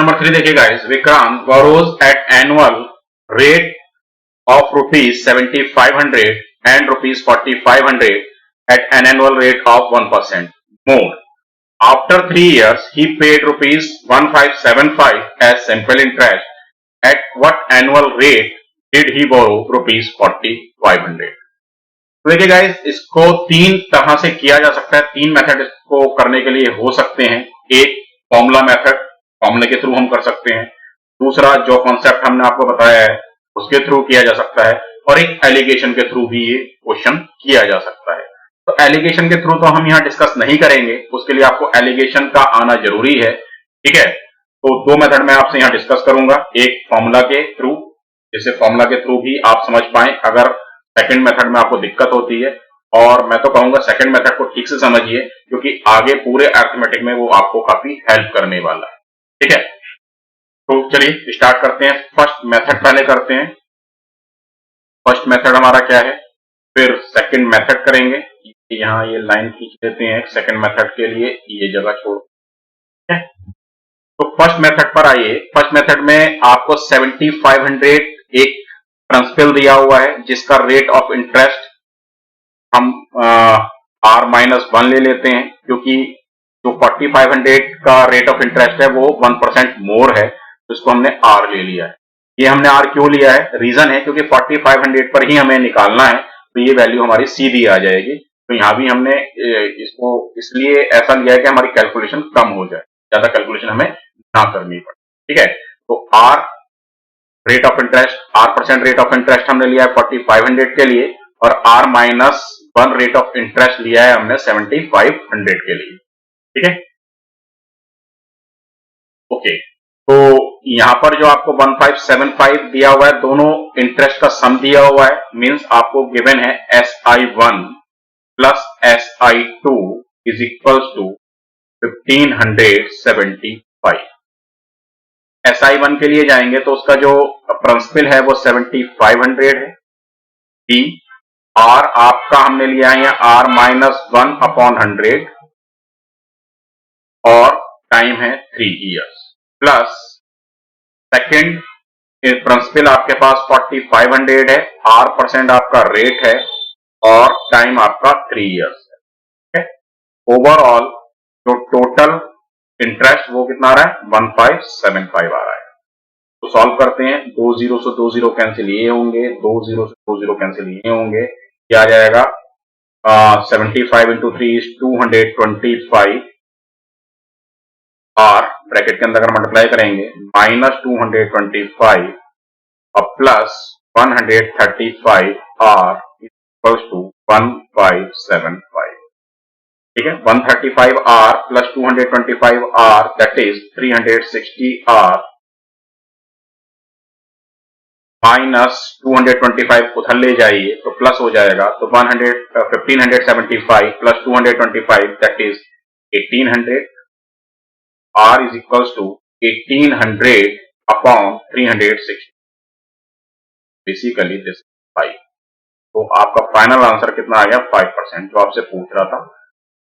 number 3 देखिए guys, Vikrant borrows at annual rate of rupees 7500 and rupees 4500 at an annual rate of 1% more. After 3 years, he paid rupees 1575 as simple interest. At what annual rate did he borrow rupees 4500? तो देखिए guys, इसको तीन तरह से किया जा सकता है। तीन मेथड इसको करने के लिए हो सकते हैं। एक फॉर्मूला मेथड, फॉर्मूले के थ्रू हम कर सकते हैं। दूसरा जो कॉन्सेप्ट हमने आपको बताया है उसके थ्रू किया जा सकता है, और एक एलिगेशन के थ्रू भी ये क्वेश्चन किया जा सकता है। तो एलिगेशन के थ्रू तो हम यहाँ डिस्कस नहीं करेंगे, उसके लिए आपको एलिगेशन का आना जरूरी है, ठीक है। तो दो मेथड मैं आपसे यहाँ डिस्कस करूंगा, एक फॉर्मूला के थ्रू, जिससे फॉर्मूला के थ्रू भी आप समझ पाए। अगर सेकंड मेथड में आपको दिक्कत होती है, और मैं तो कहूंगा सेकंड मेथड को ठीक से समझिए, क्योंकि आगे पूरे अरिथमेटिक में वो आपको काफी हेल्प करने वाला है, ठीक है। तो चलिए स्टार्ट करते हैं। फर्स्ट मेथड पहले करते हैं। फर्स्ट मेथड हमारा क्या है, फिर सेकंड मेथड करेंगे। यहाँ ये लाइन खींच देते हैं सेकंड मेथड के लिए, ये जगह छोड़, ठीक है। तो फर्स्ट मेथड पर आइए। फर्स्ट मेथड में आपको 7500 एक प्रिंसिपल दिया हुआ है, जिसका रेट ऑफ इंटरेस्ट हम R-1 ले लेते हैं, क्योंकि जो 4500 का रेट ऑफ इंटरेस्ट है वो 1% मोर है, तो इसको हमने R ले लिया है। ये हमने R क्यों लिया है, रीजन है क्योंकि 4500 पर ही हमें निकालना है, तो ये वैल्यू हमारी सीधी आ जाएगी। तो यहाँ भी हमने इसको इसलिए ऐसा लिया है कि हमारी कैलकुलेशन कम हो जाए, ज्यादा कैलकुलेशन हमें ना करनी पड़े, ठीक है। तो R rate of interest, R% rate of interest हमने लिया है 4500 के लिए, और R-1 रेट ऑफ इंटरेस्ट लिया है हमने 7500 के लिए, ठीक है। ओके, तो यहां पर जो आपको 1575 दिया हुआ है, दोनों इंटरेस्ट का सम दिया हुआ है, मींस आपको गिवन है SI1 plus SI2 is equals to 1575। SI1 के लिए जाएंगे तो उसका जो प्रिंसिपल है वो 7500 है। डी R आपका हमने लिया है R-1/100, और टाइम है 3 इयर्स, प्लस सेकंड प्रिंसिपल आपके पास 4500 है, R% आपका रेट है, और टाइम आपका 3 इयर्स है। ओवरऑल जो टोटल इंटरेस्ट वो कितना आ रहा है, 1575 आ रहा है। तो सॉल्व करते हैं। 2 0 से 2 0 कैंसिल ये होंगे, 2 0 से 2 0 कैंसिल ये होंगे, क्या आ जाएगा 75 इंटू 3 इज 225 R ब्रैकेट के अंदर अगर मल्टीप्लाई करेंगे, माइनस 225 और प्लस 135 R इक्वल्स टू 1575, ठीक है। 135 R plus 225 R that is 360 R minus 225 उधर ले जाइए तो प्लस हो जाएगा, तो 1575 plus 225 that is 1800। R is equals to 1800 upon 360, basically this 5। तो आपका फाइनल आंसर कितना आ गया, 5%, जो आपसे पूछ रहा था।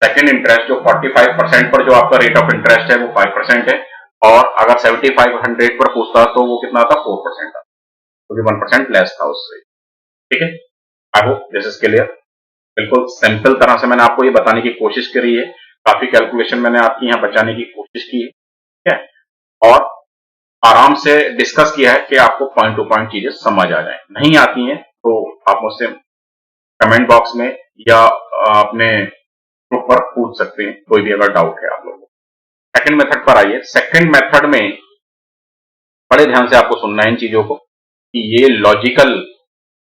सेकंड इंटरेस्ट जो 45% पर जो आपका रेट ऑफ इंटरेस्ट है वो 5% है, और अगर 7500 पर पूछता तो वो कितना था, 4% था, क्योंकि 1% लेस था उससे, ठीक है। I hope this is clear. बिल्कुल सिंपल तरह से मैंने आपको ये बताने की कोशिश करी है, काफी कैलकुलेशन मैंने आपकी यहाँ बचाने की कोशिश की है, ठीक है, और आराम से डिस्कस किया है कि आपको पॉइंट टू पॉइंट चीजें समझ आ जाए। नहीं आती हैं तो आप मुझसे कमेंट बॉक्स में या अपने ग्रुप पर पूछ सकते हैं, कोई भी अगर डाउट है आप लोगों को। सेकंड मेथड पर आइए। सेकंड मेथड में बड़े ध्यान से आपको सुनना है इन चीजों को, कि ये लॉजिकल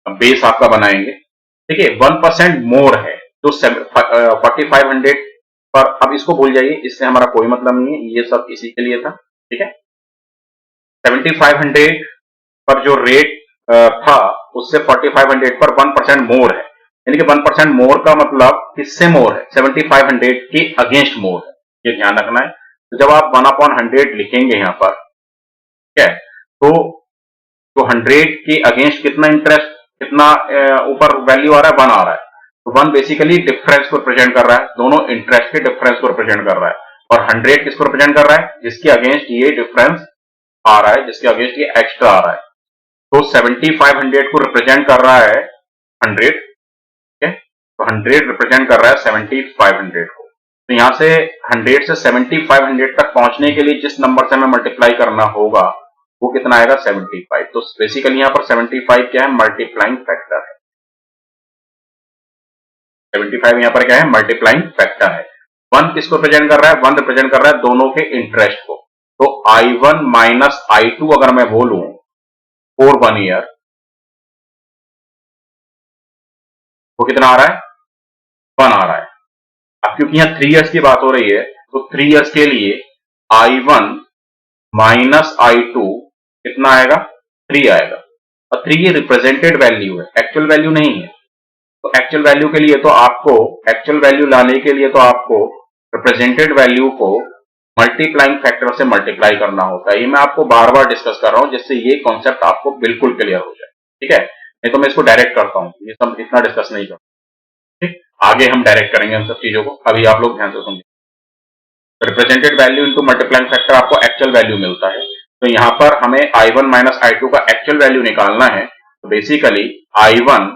बेस आपका बनाएंगे, ठीक है। 1% मोर है जो 4500 पर, अब इसको भूल जाइए, इससे हमारा कोई मतलब नहीं है, ये सब इसी के लिए था, ठीक है। 7500 पर जो रेट था उससे 4500 पर 1% मोर है, यानी कि 1% मोर का मतलब किससे मोर है, 7500 के अगेंस्ट मोर है, ये ध्यान रखना है। तो जब आप 1/100 लिखेंगे यहाँ पर, ठीक है, तो 100 के अगेंस्ट कितना इंटरेस्ट, कितना ऊपर वैल्यू आ रहा है, 1 आ रहा है। तो 1 बेसिकली डिफरेंस को रिप्रेजेंट कर रहा है, दोनों इंटरेस्ट के डिफरेंस को रिप्रेजेंट कर रहा है, और 100 किसको रिप्रेजेंट कर रहा है, जिसके अगेंस्ट ये डिफरेंस आ रहा है जिसके अगेंस्ट ये एक्स्ट्रा आ रहा है। तो 7500 को रिप्रेजेंट कर रहा है 100, ठीक है, तो 100 रिप्रेजेंट कर रहा है 7500 को। तो यहां से 100 से 7500 तक पहुंचने के लिए जिस नंबर से हमें मल्टीप्लाई करना होगा वो कितना आएगा 75। तो बेसिकली यहां पर 75 क्या है, मल्टीप्लाइंग फैक्टर है। 75 यहां पर क्या है, मल्टीप्लाइंग फैक्टर है। 1 किसको रिप्रेजेंट कर रहा है, 1 रिप्रेजेंट कर रहा है दोनों के इंटरेस्ट को। तो I1 माइनस I2 अगर मैं बोलूं फॉर 1 ईयर, वो कितना आ रहा है, 1 आ रहा है। अब क्योंकि यहाँ 3 इयर्स की बात हो रही है तो 3 इयर्स के लिए I1 माइनस I2 कितना आएगा, 3 आएगा। और 3 ये रिप्रेजेंटेड वैल्यू है, एक्चुअल वैल्यू नहीं है। तो एक्चुअल वैल्यू के लिए तो आपको, एक्चुअल वैल्यू लाने के लिए तो आपको रिप्रेजेंटेड वैल्यू को मल्टीप्लाइंग फैक्टर से मल्टीप्लाई करना होता है। ये मैं आपको बार बार डिस्कस कर रहा हूं जिससे ये कॉन्सेप्ट आपको बिल्कुल क्लियर हो जाए, ठीक है। नहीं तो मैं इसको डायरेक्ट करता हूं, ये सब इतना डिस्कस नहीं करता, ठीक। आगे हम डायरेक्ट करेंगे उन सब चीजों को, अभी आप लोग ध्यान से सुनिए। Represented value into multiplying factor आपको एक्चुअल वैल्यू मिलता है। तो यहां पर हमें I1 माइनस I2 का एक्चुअल वैल्यू निकालना है। तो बेसिकली I1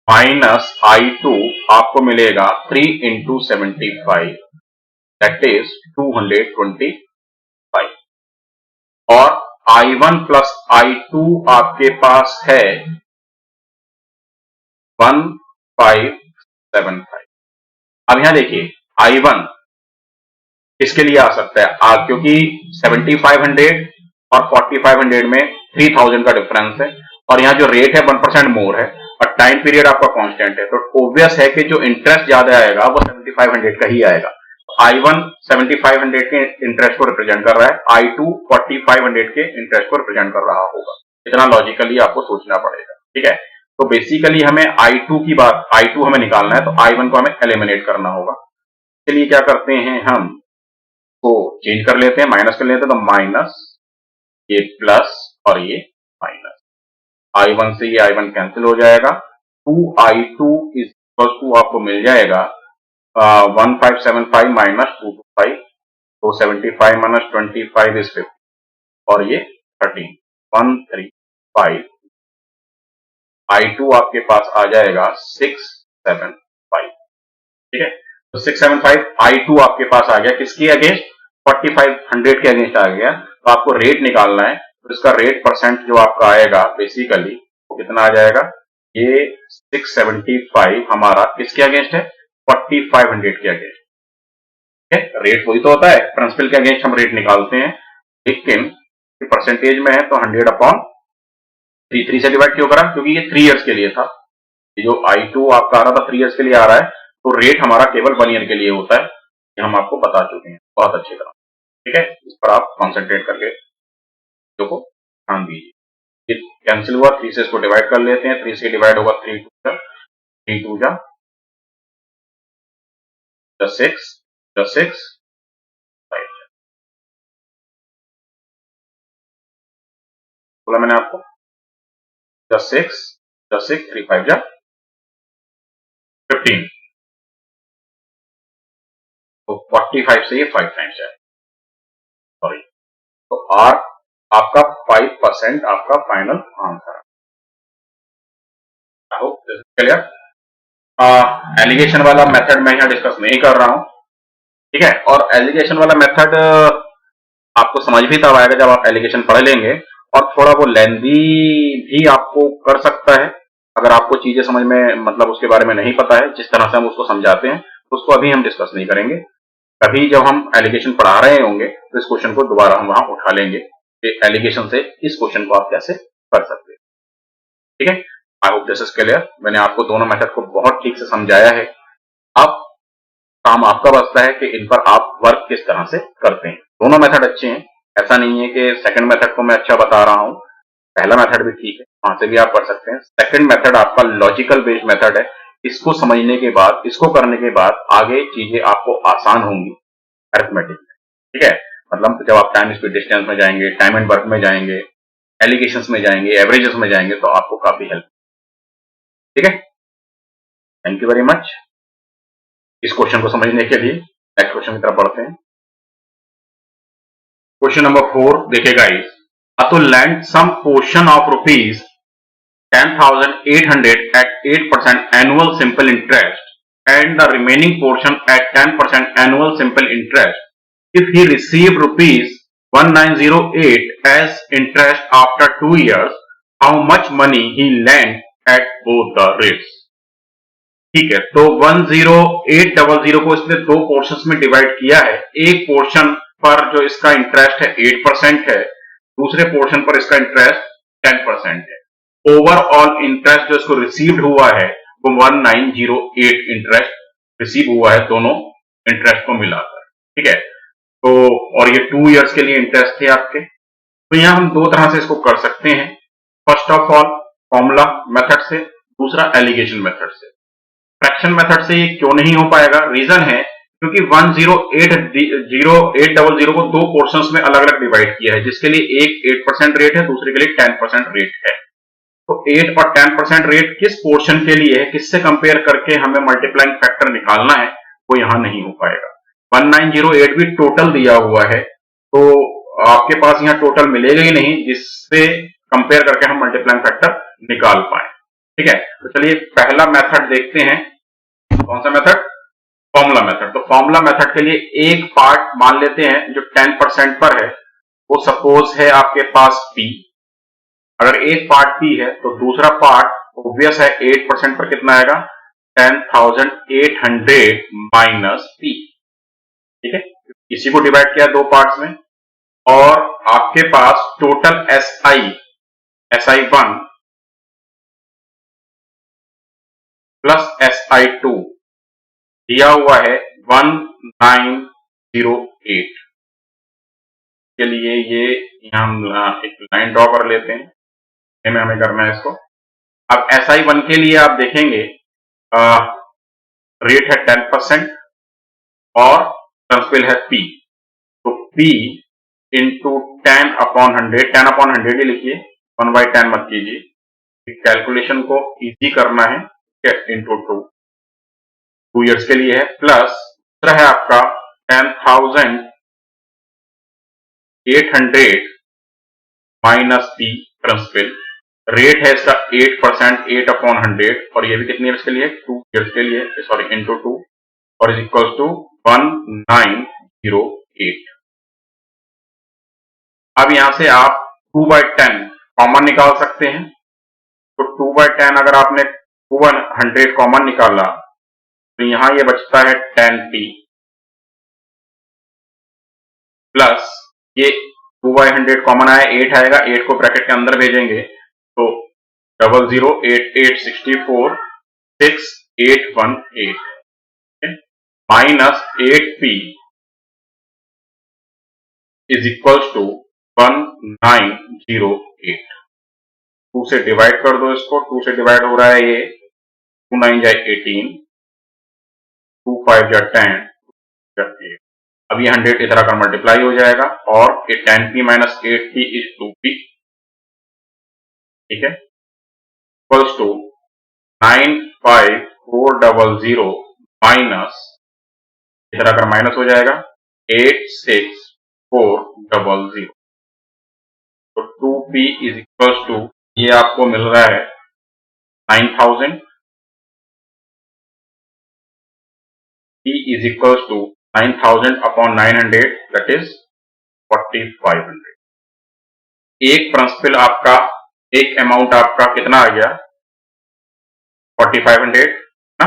माइनस I2 आपको मिलेगा 3 इंटू 75, दैट इज 225। और I1 प्लस I2 आपके पास है 1575। अब यहां देखिए I1 किसके लिए आ सकता है, क्योंकि 7500 और 4500 में 3000 का डिफरेंस है और यहाँ जो रेट है 1% मोर है और टाइम पीरियड आपका कांस्टेंट है। तो ऑब्वियस है कि जो इंटरेस्ट ज्यादा आएगा वो 7500 का ही आएगा। I1 7500 के इंटरेस्ट को रिप्रेजेंट कर रहा है, I2 4500 के इंटरेस्ट को रिप्रेजेंट कर रहा होगा। इतना लॉजिकली आपको सोचना पड़ेगा, ठीक है। तो बेसिकली हमें I2 हमें निकालना है, तो I1 को हमें एलिमिनेट करना होगा। चलिए क्या करते हैं, हम को चेंज कर लेते हैं, माइनस कर लेते हैं। तो माइनस, ये प्लस और ये माइनस, I1 से ये I1 कैंसिल हो जाएगा। 2I2 इज इक्वल टू आपको मिल जाएगा 1575 माइनस 225, तो 75 माइनस 25 इज 50 और ये 13, 135। I2 आपके पास आ जाएगा 675, ठीक है। तो 675 I2 आपके पास आ गया, किसकी अगेंस्ट, 4500 के अगेंस्ट आ गया। तो आपको रेट निकालना है, तो इसका रेट परसेंट जो आपका आएगा बेसिकली वो कितना आ जाएगा, ये 675 हमारा किसके अगेंस्ट है, 4500 के अगेंस्ट, ठीक है। रेट वही तो होता है, प्रिंसिपल के अगेंस्ट हम रेट निकालते हैं, लेकिन परसेंटेज में है तो 100/3 से डिवाइड क्यों करा, क्योंकि ये 3 इयर्स के लिए था। ये जो I2 आपका आ रहा था 3 इयर्स के लिए आ रहा है, तो रेट हमारा केवल 1 ईयर के लिए होता है, ये हम आपको बता चुके हैं बहुत अच्छी तरह, ठीक है। इस पर आप कॉन्सेंट्रेट करके देखो, ध्यान दीजिए। ये कैंसिल हुआ, 3 से इसको डिवाइड कर लेते हैं, 3 से डिवाइड होगा 3 2 जा 6 6 बोला मैंने आपको, 6 6 3 5 जा 15, तो 45 से ये 5 टाइम्स है, सॉरी। तो आर आपका 5% आपका फाइनल आंसर है। क्लियर। एलिगेशन वाला मेथड मैं यहाँ डिस्कस नहीं कर रहा हूं, ठीक है। और एलिगेशन वाला मेथड आपको समझ भी तब आएगा जब आप एलिगेशन पढ़ लेंगे, और थोड़ा वो लेंदी भी आपको कर सकता है अगर आपको चीजें समझ में, मतलब उसके बारे में नहीं पता है, जिस तरह से हम उसको समझाते हैं उसको अभी हम डिस्कस नहीं करेंगे। कभी जब हम एलिगेशन पढ़ा रहे होंगे तो इस क्वेश्चन को दोबारा हम वहां उठा लेंगे कि एलिगेशन से इस क्वेश्चन को आप कैसे कर सकते हैं, ठीक है। I hope this is clear. मैंने आपको दोनों मेथड को बहुत ठीक से समझाया है। अब काम आपका बचता है कि इन पर आप वर्क किस तरह से करते हैं। दोनों मेथड अच्छे हैं, ऐसा नहीं है कि सेकंड मेथड को मैं अच्छा बता रहा हूं, पहला मेथड भी ठीक है, वहां से भी आप पढ़ सकते हैं। सेकंड मेथड आपका लॉजिकल बेस्ड मेथड है, इसको समझने के बाद, इसको करने के बाद आगे चीजें आपको आसान होंगी अरिथमेटिक में, ठीक है। मतलब जब आप टाइम स्पीड डिस्टेंस में जाएंगे, टाइम एंड वर्क में जाएंगे, एलिगेशंस में जाएंगे, एवरेजेस में जाएंगे, तो आपको काफी हेल्प, ठीक है। थैंक यू वेरी मच इस क्वेश्चन को समझने के लिए। नेक्स्ट क्वेश्चन की तरफ बढ़ते हैं। क्वेश्चन नंबर 4 देखिए guys, to lend some portion of rupees 10,800 at 8% annual simple interest and the remaining portion at 10% annual simple interest. If he received rupees 1908 as interest after 2 years, how much money he lent at both the rates? ठीक है, तो 10800 को इसने दो portions में divide किया है। एक पोर्शन पर जो इसका इंटरेस्ट है 8% है, दूसरे पोर्शन पर इसका इंटरेस्ट 10% है। ओवरऑल इंटरेस्ट जो इसको रिसीव्ड हुआ है वो 1908 इंटरेस्ट रिसीव हुआ है दोनों इंटरेस्ट को मिलाकर। ठीक है, तो और ये 2 इयर्स के लिए इंटरेस्ट थे आपके। तो यहां हम दो तरह से इसको कर सकते हैं, first of all formula method से, दूसरा एलिगेशन मेथड से। फ्रैक्शन मेथड से ये क्यों नहीं हो पाएगा? रीजन है क्योंकि 10800 को दो पोर्शंस में अलग अलग डिवाइड किया है, जिसके लिए एक 8% रेट है, दूसरे के लिए 10% रेट है। तो 8 और 10% रेट किस पोर्शन के लिए है, किससे कंपेयर करके हमें मल्टीप्लाइंग फैक्टर निकालना है, वो यहां नहीं हो पाएगा। 1908 भी टोटल दिया हुआ है, तो आपके पास यहाँ टोटल मिलेगा ही नहीं जिससे कंपेयर करके हम मल्टीप्लाइंग फैक्टर निकाल पाए। ठीक है, तो चलिए पहला मेथड देखते हैं। कौन सा मेथड? Formula method. तो फॉर्मूला मेथड के लिए एक पार्ट मान लेते हैं जो 10% पर है, वो सपोज है आपके पास P। अगर एक पार्ट P है तो दूसरा पार्ट ऑब्वियस है 8% पर कितना आएगा? 10,800 माइनस P। ठीक है, इसी को डिवाइड किया दो पार्ट्स में, और आपके पास टोटल SI1 प्लस SI2 दिया हुआ है 1908 के लिए। ये यहां हम एक लाइन ड्रॉ कर लेते हैं, हमें करना है इसको। अब SI1 के लिए आप देखेंगे रेट है 10% और प्रिंसिपल है P, तो P इंटू 10/100, 10/100 ही लिखिए, 1/10 मत कीजिए, कैलकुलेशन को इजी करना है। इंटू 2 इयर्स के लिए है, प्लस दूसरा है आपका 10,800 माइनस P प्रिंसिपल। रेट है इसका 8%, 8/100, और ये भी कितने इयर्स के लिए? 2 इयर्स के लिए, सॉरी इंटू 2, और इज इक्वल टू 1908। अब यहां से आप 2/10 कॉमन निकाल सकते हैं। तो 2/10 अगर आपने 2/100 कॉमन निकाला तो यहां ये बचता है 10P, प्लस ये 2/100 कॉमन आया, 8 आएगा, 8 को ब्रैकेट के अंदर भेजेंगे तो 0088646818 minus 8P is equals to 1908। 2 से डिवाइड कर दो इसको, 2 से डिवाइड हो रहा है ये, 2 9 जाए 18, 2 5 जा 10, 8। अब ये 100 इधर आकर मल्टीप्लाई हो जाएगा, और ये 10P minus 8P is 2P। ठीक है, इक्वल्स टू 95400 माइनस, इधर आकर माइनस हो जाएगा 86400। तो 2P इज इक्वल्स टू, ये आपको मिल रहा है 9000। P is equals to 9000/900, that is 4500। एक प्रिंसिपल आपका, एक अमाउंट आपका कितना आ गया? 4500 ना।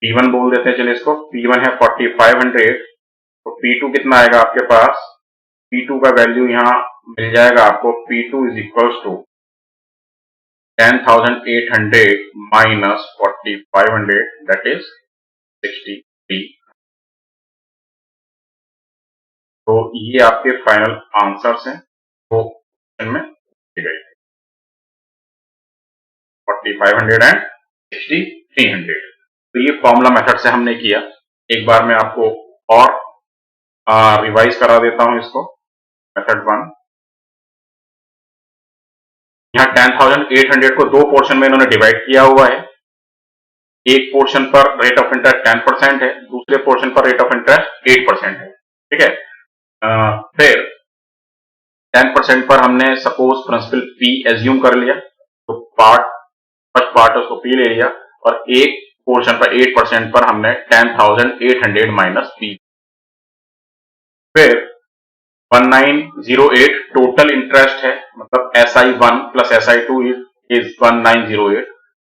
P1 बोल देते हैं, चलिए इसको, P1 है 4500, तो P2 कितना आएगा आपके पास? P2 का वैल्यू यहां मिल जाएगा आपको, P2 is equals to 10,800 minus 4500, that is 63। तो ये आपके फाइनल आंसर्स हैं वो क्वेश्चन में दिए गए थे, 4500 एंड 6300। तो ये फॉर्मूला मेथड से हमने किया। एक बार मैं आपको और रिवाइज करा देता हूं इसको। मेथड 1, यहाँ 10,800 को दो पोर्शन में इन्होंने डिवाइड किया हुआ है। एक पोर्शन पर रेट ऑफ इंटरेस्ट 10% है, दूसरे पोर्शन पर रेट ऑफ इंटरेस्ट 8% है। ठीक है, फिर 10% पर हमने सपोज प्रिंसिपल P एज्यूम कर लिया, तो फर्स्ट पार्ट उसको P ले लिया, और एक पोर्शन पर 8% पर हमने 10,800 माइनस P। फिर 1908 टोटल इंटरेस्ट है, मतलब SI1 प्लस SI2 इज 1908,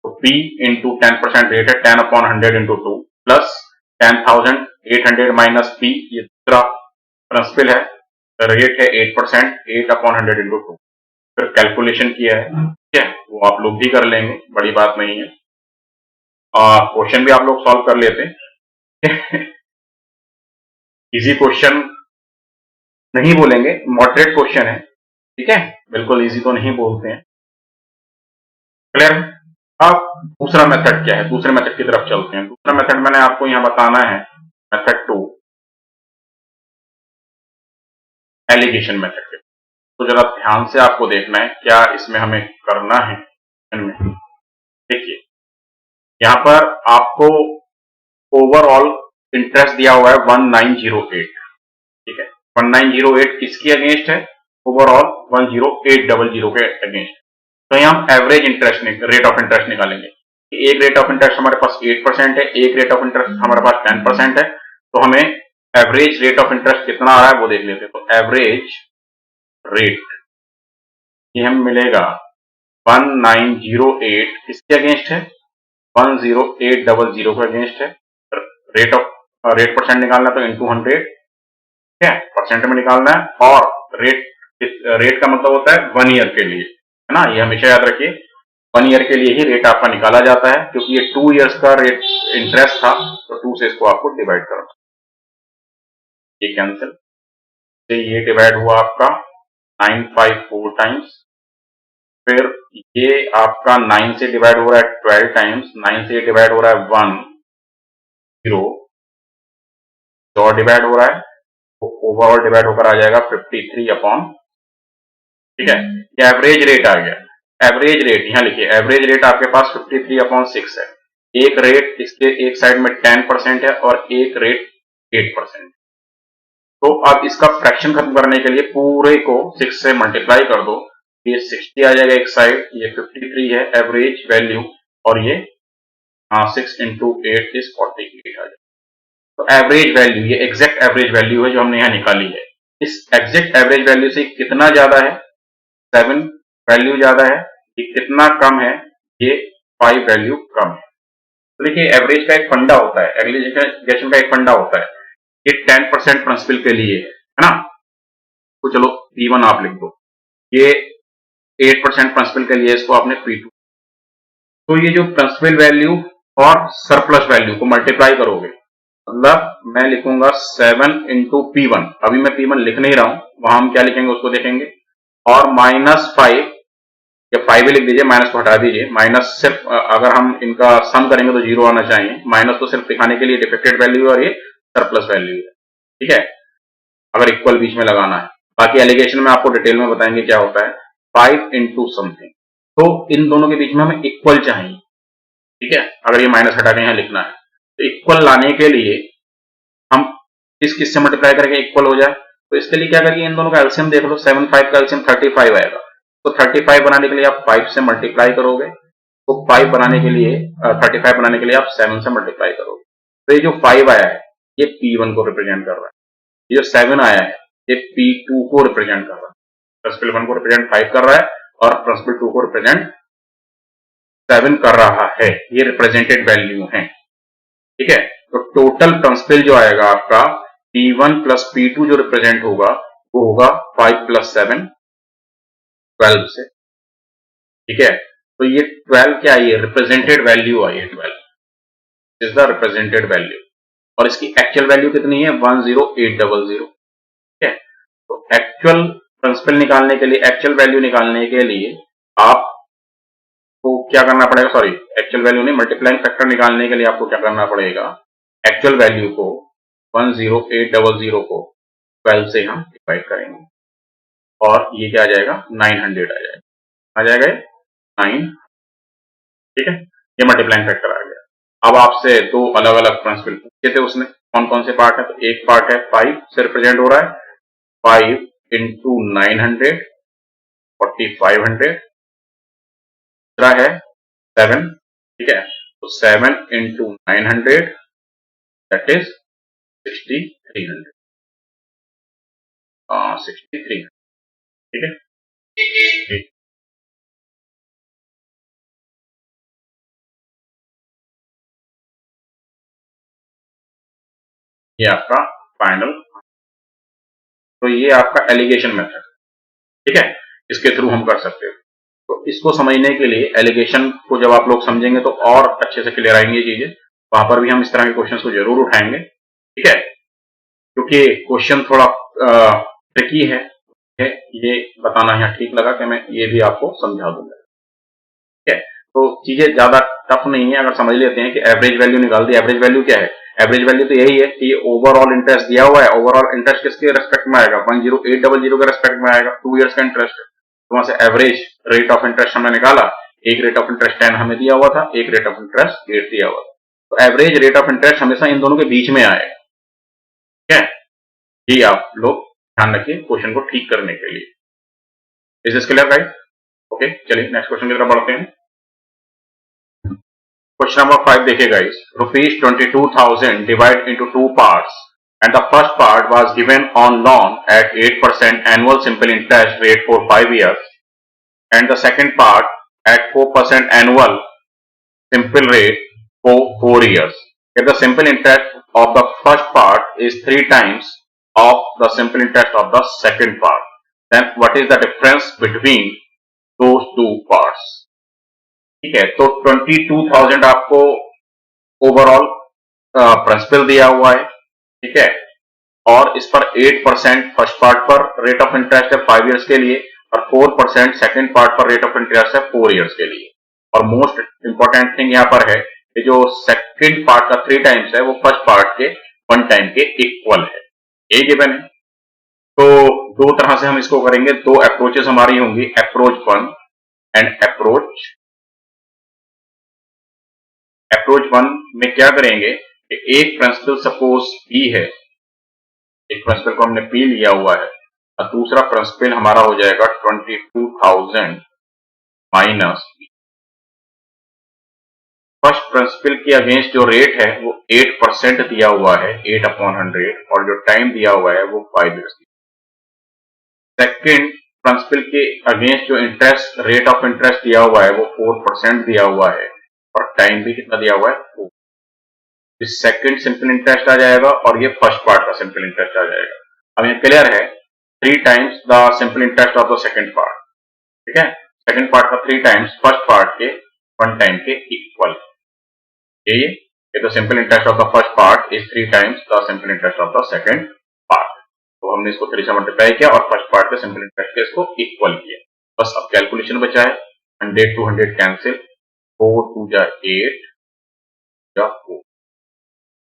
तो P इंटू 10% रेट है 10/100 इंटू 2 प्लस 10,800 माइनस P, ये दूसरा प्रिंसिपल है, रेट है 8%, 8/100 इंटू 2। फिर कैलकुलेशन किया है, ठीक है, वो आप लोग भी कर लेंगे, बड़ी बात नहीं है, और क्वेश्चन भी आप लोग सॉल्व कर लेते हैं। इजी क्वेश्चन नहीं बोलेंगे, मॉडरेट क्वेश्चन है, ठीक है, बिल्कुल इजी तो नहीं बोलते हैं। क्लियर है? अब दूसरा मेथड क्या है, दूसरे मेथड की तरफ चलते हैं। दूसरा मेथड मैंने आपको यहां बताना है, मेथड 2, एलिगेशन मेथड। तो जरा ध्यान से आपको देखना है क्या इसमें हमें करना है। देखिए, यहां पर आपको ओवरऑल इंटरेस्ट दिया हुआ है 1908, ठीक है, 1908 किसकी अगेंस्ट है, ओवरऑल 10800 के अगेंस्ट। तो यहां हम average interest rate of interest निकालेंगे। एक रेट ऑफ इंटरेस्ट हमारे पास 8% है, एक रेट ऑफ इंटरेस्ट हमारे पास 10% है, तो हमें एवरेज रेट ऑफ इंटरेस्ट कितना आ रहा है वो देख लेते हैं। तो एवरेज रेट ये हमें मिलेगा 1908 किसके अगेंस्ट है, 10800 के अगेंस्ट है। रेट परसेंट निकालना तो इंटू 100, ठीक है, परसेंट में निकालना है, और रेट का मतलब होता है 1 ईयर के लिए, है ना, ये हमेशा याद रखिए, 1 ईयर के लिए ही रेट आपका निकाला जाता है, क्योंकि ये 2 इयर्स का रेट इंटरेस्ट था, तो 2 से इसको आपको डिवाइड करना, ये कैंसिल, तो ये डिवाइड हुआ आपका 954 टाइम्स, फिर ये आपका 9 से डिवाइड हो रहा है 12 टाइम्स, 9 से डिवाइड हो रहा है 10, तो डिवाइड हो रहा है, तो ओवरऑल डिवाइड होकर आ जाएगा 53 अपॉन, ठीक है, ये एवरेज रेट आ गया। एवरेज रेट यहां लिखिए, एवरेज रेट आपके पास 53/6 है। एक रेट इसके एक साइड में 10% है और एक रेट 8%। तो अब इसका फ्रैक्शन खत्म करने के लिए पूरे को 6 से मल्टीप्लाई कर दो, ये 60 आ जाएगा एक साइड, ये 53 है एवरेज वैल्यू, और ये 6 इंटू 8 इज 48 आ जाएगा। तो एवरेज वैल्यू, ये एग्जैक्ट एवरेज वैल्यू है जो हमने यहाँ निकाली है। इस एग्जैक्ट एवरेज वैल्यू से कितना ज्यादा है, 7 वैल्यू ज्यादा है, ये कितना कम है, ये 5 वैल्यू कम है। तो देखिए, एवरेज का एक फंडा होता है, एग्रीगेशन का एक फंडा होता है, ये 10% प्रिंसिपल के लिए है ना, तो चलो P1 आप लिख दो, ये 8% प्रिंसिपल के लिए, इसको आपने P2। तो ये जो प्रिंसिपल वैल्यू और सरप्लस वैल्यू को मल्टीप्लाई करोगे, मतलब मैं लिखूंगा 7 इंटू P1, अभी मैं P1 लिख नहीं रहा हूं, वहां हम क्या लिखेंगे उसको देखेंगे, और -5, या 5 ही लिख दीजिए, माइनस को हटा दीजिए, माइनस सिर्फ अगर हम इनका सम करेंगे तो 0 आना चाहिए, माइनस तो सिर्फ दिखाने के लिए डिफेक्टेड वैल्यू और ये सरप्लस वैल्यू है, ठीक है, अगर इक्वल बीच में लगाना है। बाकी एलिगेशन में आपको डिटेल में बताएंगे क्या होता है। 5 इंटू समथिंग, तो इन दोनों के बीच में हमें इक्वल चाहिए, ठीक है, अगर ये माइनस हटा के यहाँ लिखना है, तो इक्वल लाने के लिए हम किस से मल्टीप्लाई करेंगे इक्वल हो जाए, तो इसके लिए क्या करिए, इन दोनों का एलसीएम देख लो, 7 5 का एलसीएम 35 आएगा, तो 35 बनाने के लिए आप 5 से मल्टीप्लाई करोगे, तो 5 बनाने के लिए 35 बनाने के लिए आप 7 से मल्टीप्लाई करोगे, तो ये जो 5 आया है ये P1 को रिप्रेजेंट कर रहा है, ये जो 7 आया है ये P2 को रिप्रेजेंट कर रहा है, प्रिंसिपल 1 को रिप्रेजेंट 5 कर रहा है और प्रिंसिपल 2 को रिप्रेजेंट 7 कर रहा है, ये रिप्रेजेंटेड वैल्यू है, ठीक है। तो टोटल प्रिंसिपल जो आएगा आपका P1 प्लस P2 जो रिप्रेजेंट होगा वो होगा 5 प्लस 7 12 से, ठीक है। तो ये 12 क्या है, रिप्रेजेंटेड वैल्यू आई है, 12 इज द रिप्रेजेंटेड वैल्यू, और इसकी एक्चुअल वैल्यू कितनी है, 10800, ठीक है। तो एक्चुअल प्रिंसिपल निकालने के लिए, एक्चुअल वैल्यू निकालने के लिए आपको क्या करना पड़ेगा, सॉरी एक्चुअल वैल्यू नहीं, मल्टीप्लाइंग फैक्टर निकालने के लिए आपको क्या करना पड़ेगा, एक्चुअल वैल्यू को 10800 को 12 से हम डिवाइड करेंगे, और ये क्या आ जाएगा, 900 आ जाएगा 9, ठीक है, ये मल्टीप्लाइंग फैक्टर आ गया। अब आपसे दो अलग अलग प्रिंसिपल पूछे थे उसने, कौन कौन से पार्ट है, तो एक पार्ट है 5 से रिप्रेजेंट हो रहा है, 5 इंटू 900 4500, दूसरा है 7, ठीक है, तो 7 इंटू 900 दैट इज 6300, 6300, ठीक है, ठीक। ये आपका फाइनल, तो ये आपका एलिगेशन मेथड, ठीक है, इसके थ्रू हम कर सकते हैं। तो इसको समझने के लिए एलिगेशन को जब आप लोग समझेंगे तो और अच्छे से क्लियर आएंगी चीजें, वहां पर भी हम इस तरह के क्वेश्चंस को जरूर उठाएंगे, ठीक है, क्योंकि क्वेश्चन थोड़ा ट्रिकी है, ये बताना यहाँ ठीक लगा कि मैं ये भी आपको समझा दूंगा, ठीक है। तो चीजें ज्यादा टफ नहीं है, अगर समझ लेते हैं कि एवरेज वैल्यू निकाल दी। एवरेज वैल्यू क्या है? एवरेज वैल्यू तो यही है कि ओवरऑल इंटरेस्ट दिया हुआ है, ओवरऑल इंटरेस्ट किसके रेस्पेक्ट में आएगा? 10800 के रेस्पेक्ट में आएगा, 2 इयर्स का इंटरेस्ट है, तो वहां से एवरेज रेट ऑफ इंटरेस्ट हमने निकाला। एक रेट ऑफ इंटरेस्ट 10 हमें दिया हुआ था, एक रेट ऑफ इंटरेस्ट 8 दिया हुआ था, तो एवरेज रेट ऑफ इंटरेस्ट हमेशा इन दोनों के बीच में आएगा, ठीक है। ये आप लोग ध्यान रखिए क्वेश्चन को ठीक करने के लिए। Is this clear guys? Okay, चलिए नेक्स्ट क्वेश्चन की तरफ बढ़ते हैं। Question number 5 देखिए guys, rupees 22,000 divided into two parts and the first part was given on loan at 8% annual simple interest rate for 5 years and the second part at 4% annual simple rate for 4 years. If the simple interest of the first part is 3 times of the simple interest of the second part, then what is the difference between those two parts? ठीक है, तो 22,000 आपको overall principal दिया हुआ है, ठीक है, और इस पर 8% फर्स्ट पार्ट पर रेट ऑफ इंटरेस्ट है 5 इयर्स के लिए और 4% सेकंड पार्ट पर रेट ऑफ इंटरेस्ट है 4 इयर्स के लिए। और मोस्ट इंपॉर्टेंट थिंग यहाँ पर है कि जो सेकंड पार्ट का 3 टाइम्स है वो फर्स्ट पार्ट के 1 टाइम के इक्वल है, ये गिवन है। तो दो तरह से हम इसको करेंगे, दो अप्रोचेस हमारी होंगी, अप्रोच 1 एंड अप्रोच 1 में क्या करेंगे कि एक प्रिंसिपल सपोज P है, एक प्रिंसिपल को हमने P लिया हुआ है और दूसरा प्रिंसिपल हमारा हो जाएगा 22,000 माइनस P। फर्स्ट प्रिंसिपल के अगेंस्ट जो रेट है वो 8% दिया हुआ है, 8/100, और जो टाइम दिया हुआ है वो 5 इयर्स। सेकेंड प्रिंसिपल के अगेंस्ट जो इंटरेस्ट रेट ऑफ इंटरेस्ट दिया हुआ है वो 4% दिया हुआ है और टाइम भी कितना दिया हुआ है 4। इस सेकंड सिंपल इंटरेस्ट आ जाएगा और ये फर्स्ट पार्ट का सिंपल इंटरेस्ट आ जाएगा। अब ये क्लियर है, 3 times the simple interest of the second part, ठीक है, सेकंड पार्ट का 3 टाइम्स फर्स्ट पार्ट के 1 टाइम के इक्वल। ये तो simple interest of the first part is 3 times the simple interest of the second part, तो हमने इसको 3 से मल्टीप्लाई किया और फर्स्ट पार्ट के सिंपल इंटरेस्ट के इसको इक्वल किया। बस अब कैलकुलेशन बचा है, 100 to 100 कैंसिल, 4 2 जा 8 जा 4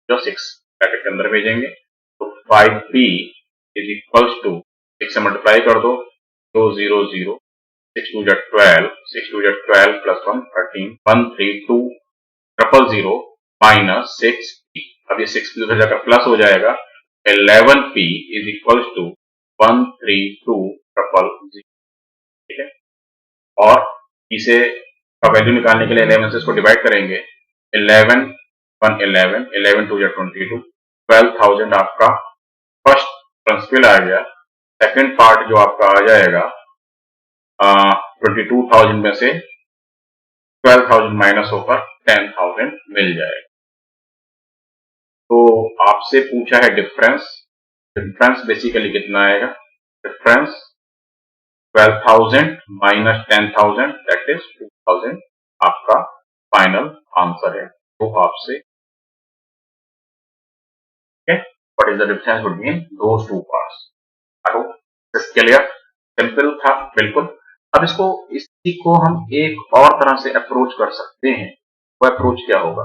जो 6 ब्रैकेट के अंदर भेजेंगे, तो 5p इज इक्वल्स टू 6 से मल्टीप्लाई कर दो, 2 0 0, 6 2 जा 12, 6 2 जा 12 प्लस 1 13, 1 3 2 000 माइनस 6p। अब ये 6 उधर जाकर प्लस हो जाएगा, 11p इज इक्वल्स टू 132,000, ठीक है। और इसे का वैल्यू निकालने के लिए 11 से इसको डिवाइड करेंगे, 11 1 11, 11 2 22, 12,000 आपका फर्स्ट प्रिंसिपल आ गया। सेकंड पार्ट जो आपका आ जाएगा 22,000 में से 12,000 माइनस होकर 10,000 मिल जाएगा। तो आपसे पूछा है डिफरेंस, डिफरेंस बेसिकली कितना आएगा? डिफरेंस 12,000 माइनस 10,000 दैट इज 2,000 आपका फाइनल आंसर है। तो आपसे what is the difference between those two parts? I hope this clear, simple था बिल्कुल। अब इसी को हम एक और तरह से अप्रोच कर सकते हैं। वो अप्रोच क्या होगा?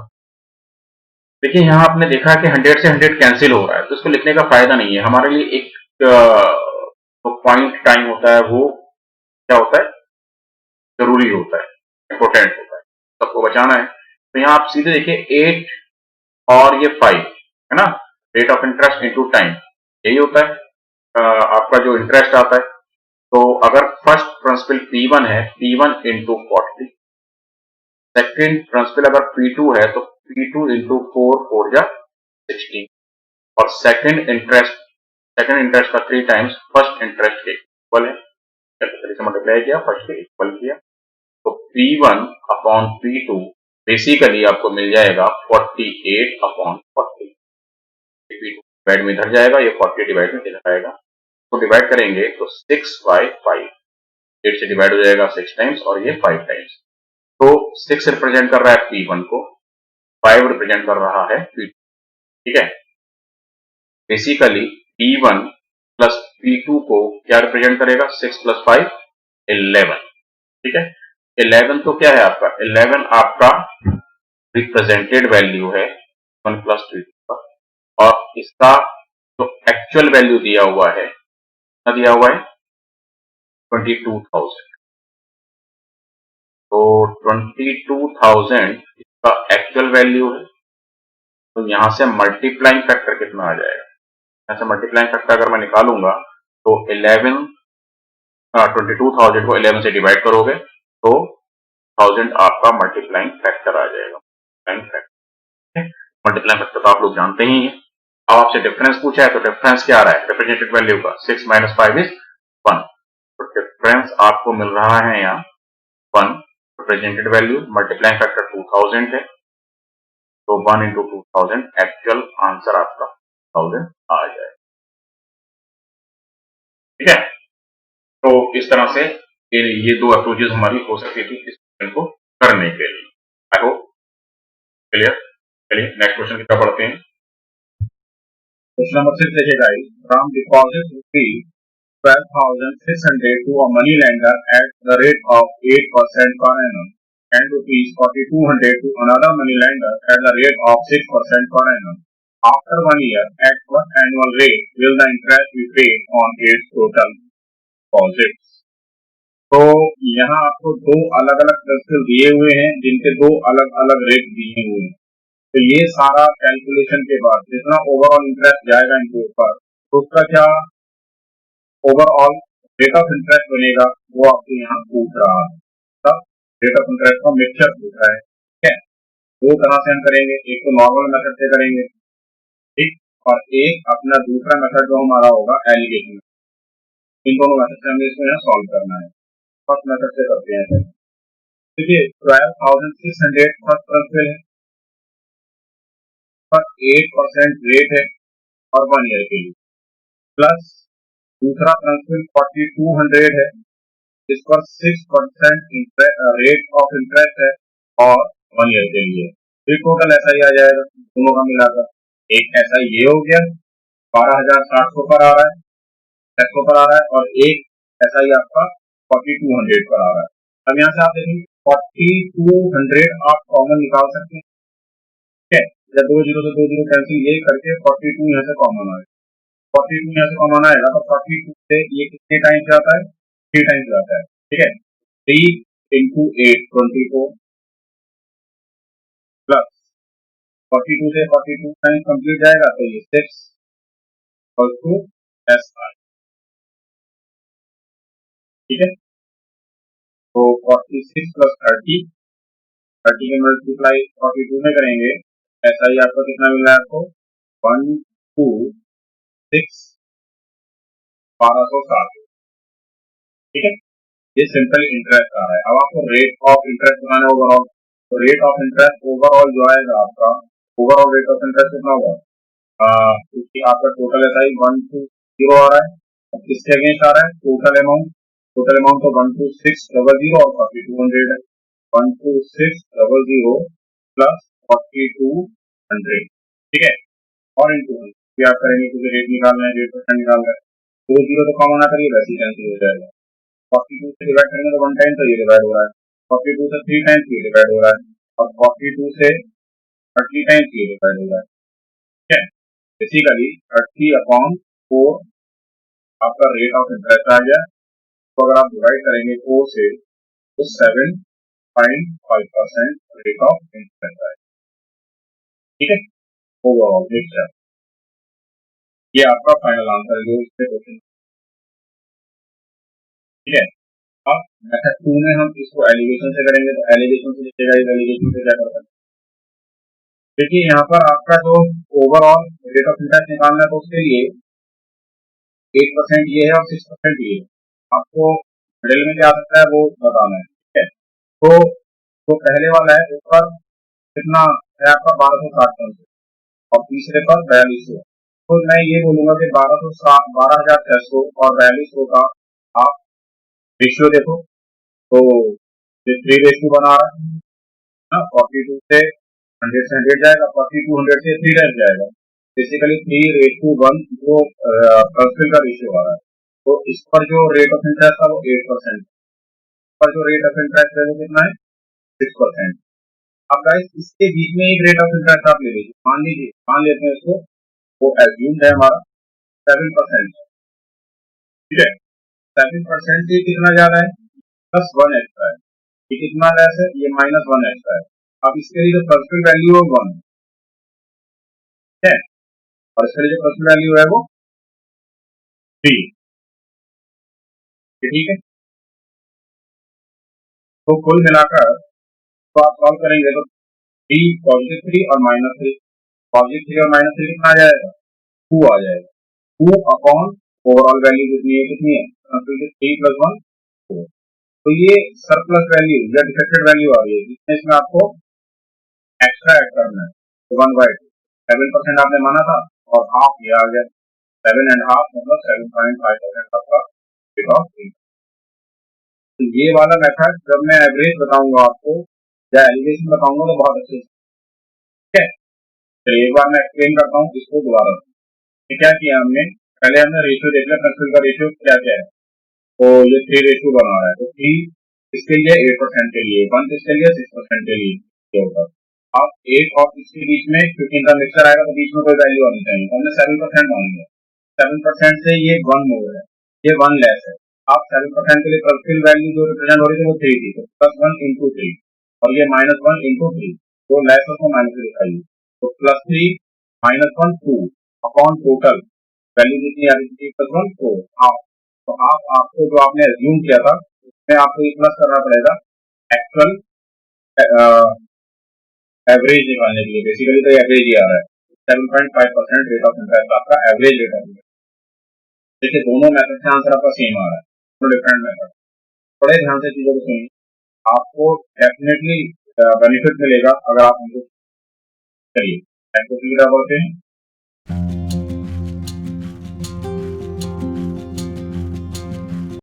देखिए यहाँ आपने देखा कि 100 से 100 कैंसिल हो रहा है, तो इसको लिखने का फायदा नहीं है। हमारे लिए एक तो पॉइंट टाइम होता है, वो क्या होता है, जरूरी होता है, इंपोर्टेंट होता है, सबको बचाना है। तो यहाँ आप सीधे देखिए 8 और ये 5 है ना, rate of interest into time, यही होता है आपका जो इंटरेस्ट आता है, तो अगर फर्स्ट प्रिंसिपल P1 है, P1 इंटू 40, सेकेंड प्रिंसिपल अगर P2 है तो P2 इंटू 4 जा 16, और सेकेंड इंटरेस्ट का 3 टाइम्स फर्स्ट इंटरेस्ट के इक्वल है, से मल्टीप्लाई किया, फर्स्ट के इक्वल किया, तो P1 अपॉन P2 बेसिकली आपको मिल जाएगा 48 अपॉन 40। P2 डिवाइड में इधर जाएगा, ये 40 डिवाइड में इधर आएगा, तो डिवाइड करेंगे तो 6/5, 8 से डिवाइड हो जाएगा 6 टाइम्स और ये 5 टाइम्स, तो 6 रिप्रेजेंट कर रहा है P1 को, 5 रिप्रेजेंट कर रहा है P2, ठीक है। बेसिकली P1 प्लस P2 को क्या रिप्रेजेंट करेगा, 6 प्लस 5 11, ठीक है। 11 तो क्या है आपका, 11 आपका रिप्रेजेंटेड वैल्यू है 1 प्लस 2 का, और इसका जो एक्चुअल वैल्यू दिया हुआ है, कितना दिया हुआ है, 22,000, तो 22,000 इसका एक्चुअल वैल्यू है, तो यहां से मल्टीप्लाइंग फैक्टर कितना आ जाएगा, यहां से मल्टीप्लाइंग फैक्टर अगर मैं निकालूंगा तो 22,000 को 11 से डिवाइड करोगे तो 1000 आपका मल्टीप्लाइंग फैक्टर आ जाएगा, मल्टीप्लाइंग फैक्टर तो आप लोग जानते ही हैं। अब आपसे डिफरेंस पूछा है, तो डिफरेंस क्या आ रहा है रिप्रेजेंटेड वैल्यू का, 6 माइनस 5 इज 1, तो डिफरेंस आपको मिल रहा है यहाँ 1, रिप्रेजेंटेड वैल्यू, मल्टीप्लाइंग फैक्टर 2000 है, तो 1 इंटू 2000, एक्चुअल आंसर आपका 1000 आ जाए, ठीक है। तो इस तरह से ये दो अप्रोचेस हमारी हो सकती थी इस क्वेश्चन को करने के लिए। I hope clear. चलिए नेक्स्ट क्वेश्चन की तरफ बढ़ते हैं। क्वेश्चन नंबर 6 देखिए guys, Ram deposit rupees 12,600 to a money lender at the rate of 8% per annum and rupees 4,200 to another money lender at the rate of 6% per annum. After 1 year, at what annual rate will the interest be paid on its total deposits? तो यहाँ आपको दो अलग अलग principal दिए हुए हैं जिनके दो अलग अलग रेट दिए हुए हैं, तो ये सारा कैलकुलेशन के बाद जितना ओवरऑल इंटरेस्ट जाएगा इनके ऊपर, तो उसका क्या ओवरऑल रेट ऑफ इंटरेस्ट बनेगा वो आपको यहाँ पूछ रहा है, तब रेट ऑफ इंटरेस्ट का मिक्सचर पूछ रहा है, ठीक है। दो तरह से हम करेंगे, एक तो नॉर्मल मेथड से करेंगे, ठीक, और एक अपना दूसरा मेथड जो हमारा होगा एलिगेशन, इन दोनों मेथड से हमें इसको यहाँ सॉल्व करना है। फर्स्ट मेथड से करते हैं, देखिए 12,600 फर्स्ट प्रिंसिपल है, पर 8% रेट है और 1 ईयर के लिए, प्लस दूसरा प्रिंसिपल 4,200 है, इस पर 6% रेट ऑफ इंटरेस्ट है और 1 ईयर के लिए, फिर टोटल ऐसा ही आ जाएगा दोनों का मिलाकर। एक ऐसा ये हो गया 12,700 पर आ रहा है, 600 पर आ रहा है, और एक ऐसा ही आपका 4,200 पर आ रहा है। अब यहाँ से आप देखेंगे 4,200 आप कॉमन निकाल सकते हैं, ठीक है, या 2 जीरो से 2 जीरो कैंसिल ये करके 42 यहाँ से कॉमन आएगा, 42 यहाँ से कॉमन आएगा तो 42 से ये कितने टाइम्स जाता है, 3 टाइम्स जाता है, ठीक है। 3 इंटू 8 24 प्लस 42 से 42 टाइम्स कंप्लीट जाएगा तो ये 6 और 2 एस आर, ठीक है। तो 46 प्लस 30 के मल्टीप्लाई 42 में करेंगे, ऐसा ही आपको कितना मिल रहा है, आपको 126 1260, ठीक है। ये सिंपल इंटरेस्ट आ रहा है। अब आपको rate of interest banana overall, तो रेट ऑफ इंटरेस्ट ओवरऑल जो आएगा आपका, ओवरऑल रेट ऑफ इंटरेस्ट कितना होगा, क्योंकि आपका टोटल ऐसा ही 120 आ रहा है, अब किसके अगेंस्ट आ रहा है, टोटल अमाउंट तो 12600 और 4200 है, 12600 प्लस 4200, ठीक है, और इनटू आप करेंगे क्योंकि रेट निकालना है, रेट परसेंट निकालना है, 2 जीरो तो कॉमन आता है, वैसे ही कैंसिल हो जाएगा, 42 से डिवाइड करेंगे तो 1 टाइम तो ये डिवाइड हो रहा है, 42 से 3 टाइम्स ये डिवाइड हो रहा है, और 42 से 30 टाइम्स ये डिवाइड हो रहा है, ठीक है। बेसिकली 30/4 आपका रेट ऑफ इंटरेस्ट आ गया, तो अगर आप डिवाइड करेंगे 4 से तो 7.5% रेट ऑफ इंटरेस्ट आएगा, ठीक है। ओवरऑल ये आपका फाइनल आंसर है जो इससे क्वेश्चन ठीक है। अब मेथड 2 में हम इसको एलिगेशन से करेंगे, तो एलिगेशन से लिखेगा, इस एलिगेशन से क्या करता है, देखिए यहाँ पर आपका जो ओवरऑल रेट ऑफ इंटरेस्ट निकालना है तो उसके लिए 8% ये है और 6% ये है, आपको मिडिल में क्या आ सकता है वो बताना है। ठीक है, तो जो पहले वाला है उस पर कितना है आपका 1260 और तीसरे पर 4200। तो मैं ये बोलूंगा कि 12,600 और 4200 का आप रेशियो देखो, तो ये 3:1 आ रहा है ना, 42 से 100 से 100 जाएगा, 42 100 से 3 रह जाएगा, बेसिकली 3:1 जो प्रिंसिपल का रेशियो आ रहा है। तो इस पर जो रेट ऑफ इंटरेस्ट है वो 8%, पर जो रेट ऑफ इंटरेस्ट है वो कितना है 6%। अब गाइस इसके बीच में एक रेट ऑफ इंटरेस्ट आप ले लीजिए, मान लेते हैं इसको, वो एज्यूम्ड है हमारा 7%। ठीक है, 7% से कितना ज्यादा है, +1 एक्स्ट्रा है, ये कितना लेस है, ये -1 एक्स्ट्रा है। अब इसके लिए जो प्रिंसिपल वैल्यू है 1 है, और इसके लिए जो प्रिंसिपल वैल्यू है वो 3। ठीक है, तो कुल मिलाकर तो आप सॉल्व करेंगे तो 3 +3 और -3, +3 और -3 कितना आ जाएगा, 2 आ जाएगा। 2 अपॉन ओवरऑल वैल्यू कितनी है 3 + 1 4। तो ये सरप्लस वैल्यू या डिफेक्टेड वैल्यू आ रही है, जिसमें इसमें आपको एक्स्ट्रा ऐड करना है। तो 1/2 7% आपने माना था और हाफ ये आ गया, 7.5 मतलब 7.5% आपका रेट ऑफ इंटरेस्ट। तो ये वाला मेथड जब मैं एवरेज बताऊंगा आपको या एलिगेशन बताऊंगा तो बहुत अच्छे से, ठीक है। तो एक बार मैं एक्सप्लेन करता हूँ इसको दोबारा। क्या किया हमने, पहले हमने रेशियो देख लिया, प्रिंसिपल का रेशियो क्या क्या है, तो ये 3:1 बना रहा है, तो 3 इसके लिए 8% के लिए, 1 इसके लिए 6% के लिए ये होगा। अब 8 और इसके बीच में क्योंकि इनका मिक्सर आएगा तो बीच में कोई वैल्यू आनी चाहिए, हमने 7% मानेंगे, 7% से ये 1 मोर है, ये 1 लेस है। अब 7% के लिए प्रिंसिपल वैल्यू जो रिप्रेजेंट हो रही थी वो 3 थी, तो +1 × 3 और ये -1 × 3, तो लेस को माइनस दिखाइए, तो +3 -1 2 अपॉन टोटल वैल्यू कितनी आ रही थी, +1 4 हाफ। तो आपको जो आपने एज्यूम किया था उसमें आपको ये प्लस करना पड़ेगा एक्चुअल एवरेज निकालने के लिए, बेसिकली तो एवरेज ही आ रहा है, 7.5% रेट ऑफ इंटरेस्ट आपका एवरेज रेट ऑफ इंटरेस्ट। देखिए दोनों मेथड से आंसर आपका सेम आ रहा है, दोनों डिफरेंट मेथड। बड़े ध्यान से चीजों को सुनिए, आपको डेफिनेटली बेनिफिट मिलेगा अगर आप उनको करिए। बोलते हैं